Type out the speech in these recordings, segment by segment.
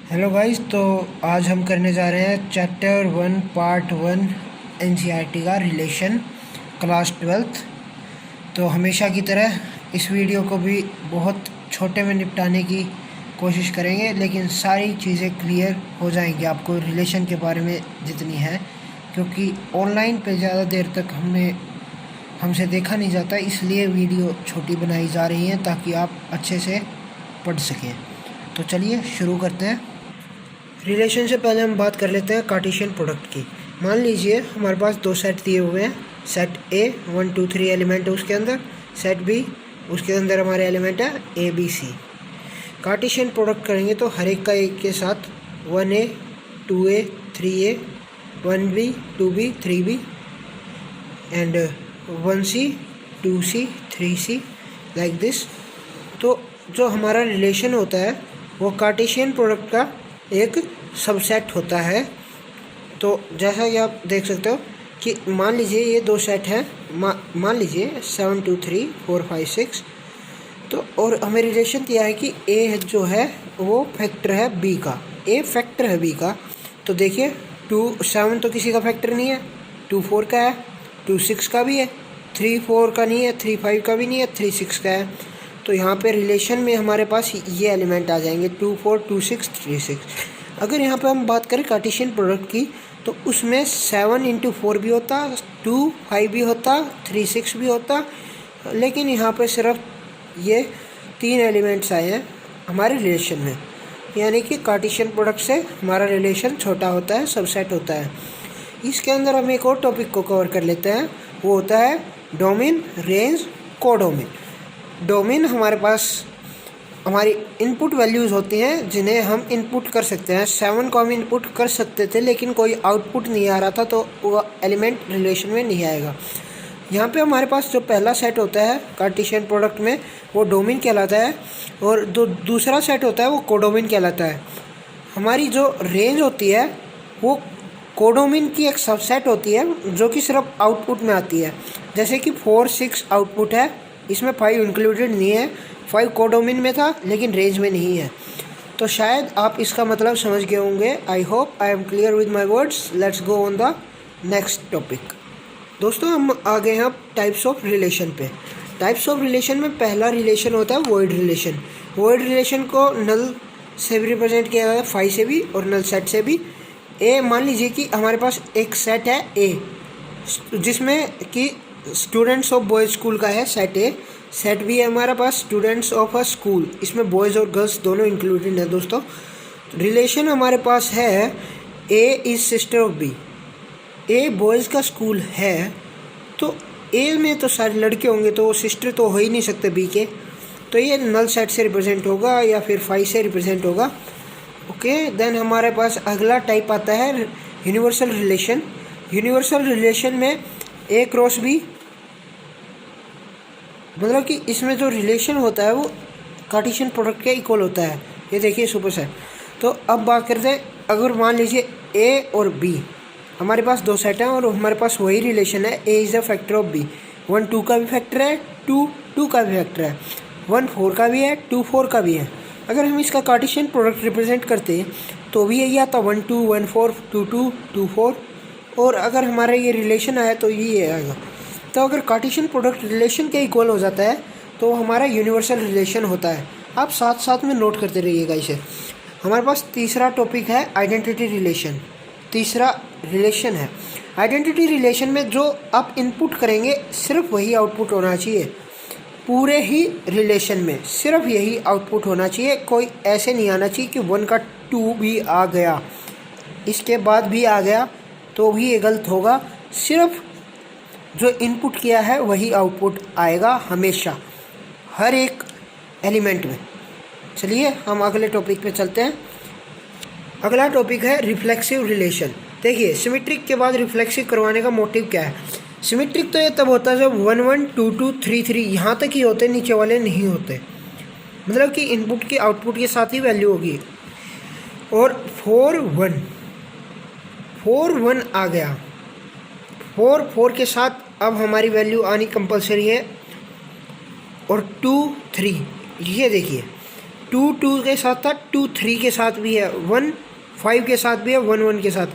Hello guys. तो आज हम करने जा रहे हैं चैप्टर 1 पार्ट 1 एनसीईआरटी का रिलेशन क्लास 12th। तो हमेशा की तरह इस वीडियो को भी बहुत छोटे में निपटाने की कोशिश करेंगे, लेकिन सारी चीज़ें क्लियर हो जाएंगी आपको रिलेशन के बारे में जितनी है, क्योंकि ऑनलाइन पे ज़्यादा देर तक हमसे देखा नहीं जाता, इसलिए वीडियो छोटी बनाई जा रही है ताकि आप अच्छे से पढ़ सकें। तो चलिए शुरू करते हैं। रिलेशन से पहले हम बात कर लेते हैं कार्टेशियन प्रोडक्ट की। मान लीजिए हमारे पास दो सेट दिए हुए हैं। सेट ए 1 2 3 एलिमेंट है उसके अंदर, सेट बी उसके अंदर हमारे एलिमेंट है A B C. Cartesian product करेंगे तो हर एक का एक के साथ 1a 2a 3a 1b 2b 3b and 1c 2c 3c like this. तो जो हमारा रिलेशन होता है वो कार्टेशियन प्रोडक्ट का एक सबसेट होता है। तो जैसा कि आप देख सकते हो कि मान लीजिए ये दो सेट हैं, मान लीजिए 7 2 3 4 5 6। तो और हमें रिलेशन दिया है कि ए जो है वो फैक्टर है बी का, ए फैक्टर है बी का। तो देखिए 2 7 तो किसी का फैक्टर नहीं है, 2 4 का है, 2 6 का भी है, 3 4 का नहीं है, 3 5 का भी नहीं है, 3 6 का है। तो यहाँ पे रिलेशन में हमारे पास ये एलिमेंट आ जाएंगे 2 4 2 6 3 6। अगर यहाँ पे हम बात करें कार्टेशियन प्रोडक्ट की तो उसमें 7 × 4 भी होता, 2 5 भी होता, 3 6 भी होता, लेकिन यहाँ पे सिर्फ ये 3 एलिमेंट्स आए हैं हमारे रिलेशन में, यानी कि कार्टेशियन प्रोडक्ट से हमारा रिलेशन छोटा होता है, सबसेट होता है। इसके अंदर हम एक और टॉपिक को कवर कर लेते हैं, वो होता है डोमेन, रेंज, कोडोमेन। डोमेन हमारे पास हमारी इनपुट वैल्यूज़ होती हैं जिन्हें हम इनपुट कर सकते हैं। 7 को हम इनपुट कर सकते थे लेकिन कोई आउटपुट नहीं आ रहा था, तो वो एलिमेंट रिलेशन में नहीं आएगा। यहाँ पे हमारे पास जो पहला सेट होता है कार्टेशियन प्रोडक्ट में वो डोमेन कहलाता है, और जो दूसरा सेट होता है वो कोडोमेन कहलाता है। हमारी जो रेंज होती है वो कोडोमेन की एक सबसेट होती है जो कि सिर्फ आउटपुट में आती है। जैसे कि 4 6 आउटपुट है, इसमें 5 इंक्लूडेड नहीं है, 5 कोडोमेन में था लेकिन रेंज में नहीं है। तो शायद आप इसका मतलब समझ गए होंगे। I hope I am clear with my words. Let's go on the next topic. दोस्तों हम आ गए हैं टाइप्स ऑफ रिलेशन पे। टाइप्स ऑफ रिलेशन में पहला रिलेशन होता है वॉइड रिलेशन। वॉइड रिलेशन को नल से भी रिप्रेजेंट किया जाता है, 5 से भी और नल सेट से भी। ए मान लीजिए कि हमारे पास एक सेट है ए जिसमें कि स्टूडेंट्स ऑफ बॉयज़ स्कूल का है सेट ए। सेट बी है हमारे पास स्टूडेंट्स ऑफ अ स्कूल, इसमें बॉयज़ और गर्ल्स दोनों इंक्लूडेड हैं। दोस्तों रिलेशन हमारे पास है A is sister of B. A boys का स्कूल है तो ए में तो सारे लड़के होंगे, तो सिस्टर तो हो ही नहीं सकते बी के, तो ये नल सेट से रिप्रेजेंट होगा या फिर 5 से रिप्रेजेंट होगा। ओके, देन हमारे पास अगला टाइप आता है यूनिवर्सल रिलेशन। यूनिवर्सल रिलेशन में ए क्रॉस बी, मतलब कि इसमें जो रिलेशन होता है वो कार्टेशियन प्रोडक्ट के इक्वल होता है। ये देखिए सुपर सेट। तो अब बात करते हैं, अगर मान लीजिए ए और बी हमारे पास दो सेट हैं और हमारे पास वही रिलेशन है, A is the factor of B. 1 2 का भी फैक्टर है, 2 2 का भी फैक्टर है, 1 4 का भी है, 2 4 का भी है। अगर हम इसका कार्टेशियन प्रोडक्ट रिप्रेजेंट करते हैं तो भी यही आता 1 2 1 4 2 2 2 4, और अगर हमारा ये रिलेशन आया तो ये आएगा। तो अगर कार्टेशियन प्रोडक्ट रिलेशन के इक्वल हो जाता है तो हमारा यूनिवर्सल रिलेशन होता है। आप साथ साथ में नोट करते रहिएगा इसे। हमारे पास तीसरा टॉपिक है आइडेंटिटी रिलेशन। तीसरा रिलेशन है आइडेंटिटी रिलेशन में जो आप इनपुट करेंगे सिर्फ वही आउटपुट होना चाहिए। पूरे ही रिलेशन में सिर्फ यही आउटपुट होना चाहिए, कोई ऐसे नहीं आना चाहिए कि 1 का 2 भी आ गया, इसके बाद भी आ गया तो भी ये गलत होगा। सिर्फ जो इनपुट किया है वही आउटपुट आएगा हमेशा, हर एक एलिमेंट में। चलिए हम अगले टॉपिक पे चलते हैं। अगला टॉपिक है रिफ्लेक्सिव रिलेशन। देखिए सिमेट्रिक के बाद रिफ्लेक्सिव करवाने का मोटिव क्या है। सिमेट्रिक तो ये तब होता है जब 1 1 2 2 3 3 यहाँ तक ही होते, नीचे वाले नहीं होते, मतलब कि इनपुट की आउटपुट के साथ ही वैल्यू होगी। और 4 1 आ गया, 4 4 के साथ अब हमारी वैल्यू आनी कंपलसरी है, और 2 3। ये देखिए 2 के साथ था, 2 3 के साथ भी है, 1 5 के साथ भी है, 1 1 के साथ।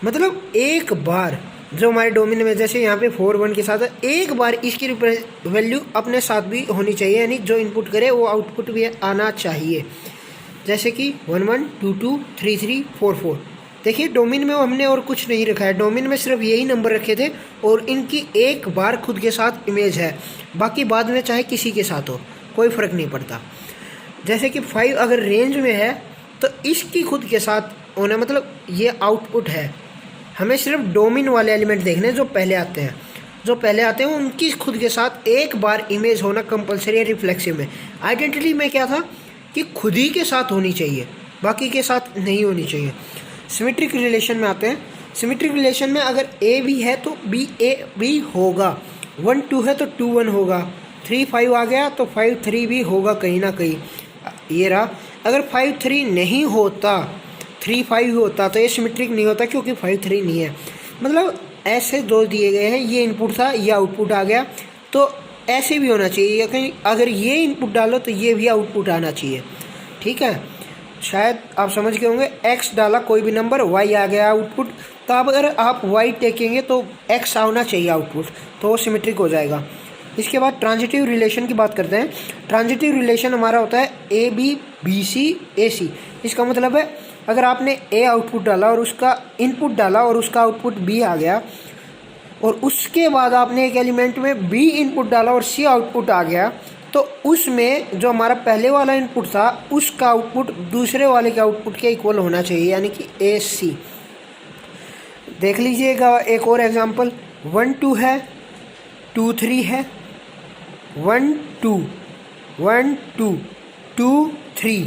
मतलब एक बार जो हमारे डोमेन में जैसे यहाँ पे 4 1 के साथ है, एक बार इसकी वैल्यू अपने साथ भी होनी चाहिए, यानी जो इनपुट करे वो आउटपुट भी आना चाहिए। जैसे कि 1 1 2 2 3 3 4 4। देखिए डोमेन में हमने और कुछ नहीं रखा है, डोमेन में सिर्फ यही नंबर रखे थे और इनकी एक बार खुद के साथ इमेज है, बाकी बाद में चाहे किसी के साथ हो कोई फ़र्क नहीं पड़ता। जैसे कि 5 अगर रेंज में है तो इसकी खुद के साथ होना, मतलब ये आउटपुट है। हमें सिर्फ डोमेन वाले एलिमेंट देखने जो पहले आते हैं, उनकी खुद के साथ एक बार इमेज होना कंपलसरी है रिफ्लेक्सिव में। आइडेंटिटी में क्या था कि खुद ही के साथ होनी चाहिए, बाकी के साथ नहीं होनी चाहिए। सिमेट्रिक रिलेशन में आते हैं। सिमेट्रिक रिलेशन में अगर ए भी है तो बी ए भी होगा, 1 2 है तो 2 1 होगा, 3 5 आ गया तो 5 3 भी होगा कहीं ना कहीं। ये रहा, अगर 5 3 नहीं होता, 3 5 होता तो ये सिमेट्रिक नहीं होता, क्योंकि 5 3 नहीं है। मतलब ऐसे दो दिए गए हैं, ये इनपुट था, ये आउटपुट आ गया, तो ऐसे भी होना चाहिए। कहीं अगर ये इनपुट डालो तो ये भी आउटपुट आना चाहिए। ठीक है, शायद आप समझ गए होंगे। x डाला कोई भी नंबर, y आ गया आउटपुट, तो अब अगर आप y टेकेंगे तो x आना चाहिए आउटपुट, तो वो सिमेट्रिक हो जाएगा। इसके बाद ट्रांजिटिव रिलेशन की बात करते हैं। ट्रांजिटिव रिलेशन हमारा होता है ए बी बी सी ए सी। इसका मतलब है अगर आपने ए आउटपुट डाला और उसका इनपुट डाला और उसका आउटपुट बी आ गया, और उसके बाद आपने एक एलिमेंट में बी इनपुट डाला और सी आउटपुट आ गया, तो उसमें जो हमारा पहले वाला इनपुट था उसका आउटपुट दूसरे वाले के आउटपुट के इक्वल होना चाहिए, यानी कि ए सी। देख लीजिएगा एक और एग्जांपल, 1 2 है, 2 3 है, 1 2 1 2 2 3,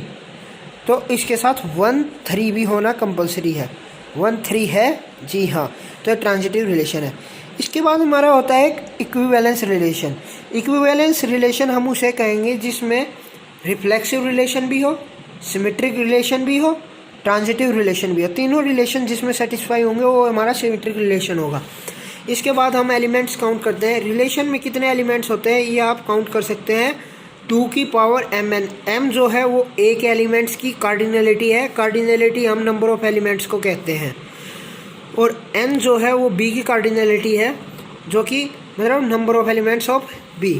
तो इसके साथ 1 3 भी होना कंपलसरी है। 1 3 है, जी हाँ, तो ट्रांजिटिव रिलेशन है। इसके बाद हमारा होता है एक इक्विवेलेंस रिलेशन। इक्विवेलेंस रिलेशन हम उसे कहेंगे जिसमें रिफ्लेक्सिव रिलेशन भी हो, सिमेट्रिक रिलेशन भी हो, ट्रांजिटिव रिलेशन भी हो। तीनों रिलेशन जिसमें सेटिस्फाई होंगे वो हमारा सिमेट्रिक रिलेशन होगा। इसके बाद हम एलिमेंट्स काउंट करते हैं। रिलेशन में कितने एलिमेंट्स होते हैं ये आप काउंट कर सकते हैं, 2 की पावर mn। m जो है वो a के एलिमेंट्स की कार्डिनलिटी है, कार्डिनलिटी हम नंबर ऑफ एलिमेंट्स को कहते हैं, और n जो है वो b की कार्डिनलिटी है, जो कि मतलब number of elements of b।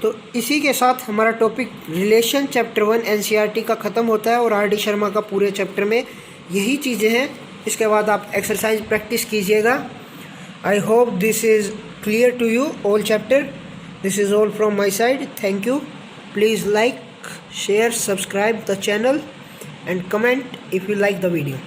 तो इसी के साथ हमारा टॉपिक रिलेशन चैप्टर 1 NCERT का ख़त्म होता है, और RD शर्मा का पूरे चैप्टर में यही चीज़ें हैं। इसके बाद आप एक्सरसाइज प्रैक्टिस कीजिएगा। I hope this is clear to you all chapter. This is all from my side. Thank you. Please like, share, subscribe the channel and comment if you like the video.